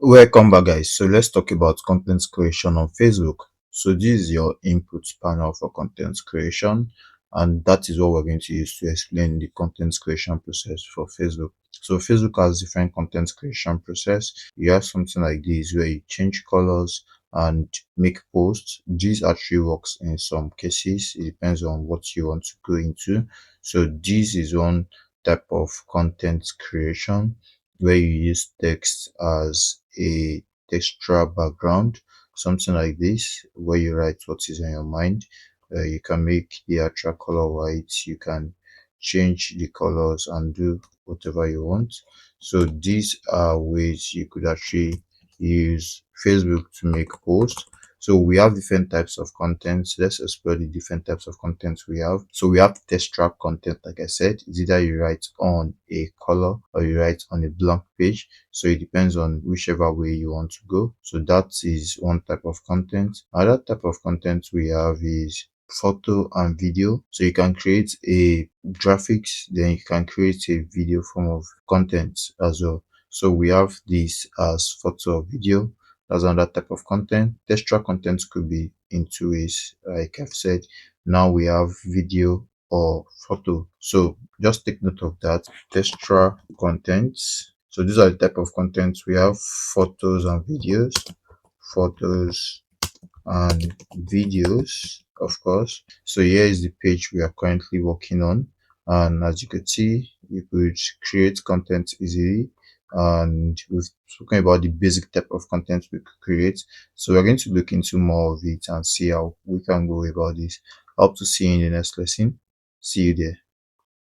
Welcome back, guys. So let's talk about content creation on Facebook. So this is your input panel for content creation, and that is what we're going to use to explain the content creation process for Facebook. So Facebook has different content creation process. You have something like this where you change colors and make posts. This actually works in some cases. It depends on what you want to go into. So this is one type of content creation where you use text as a textual background, something like this, where you write what is on your mind. You can make the actual color white, you can change the colors and do whatever you want. So these are ways you could actually use Facebook to make posts. So we have different types of content. Let's explore the different types of content we have. So we have textual content, like I said. It's either you write on a color or you write on a blank page. So it depends on whichever way you want to go. So that is one type of content. Another type of content we have is photo and video. So you can create a graphics, then you can create a video form of content as well. So we have this as photo or video. That's another type of content. Textual content could be in two ways, like I've said. Now we have video or photo. So just take note of that. Textual content. So these are the type of content we have: photos and videos, photos and videos, of course. So here is the page we are currently working on, and as you could see, you could create content easily, and we've spoken about the basic type of content we could create. So we're going to look into more of it and see how we can go about this. I hope to see you in the next lesson. See you there.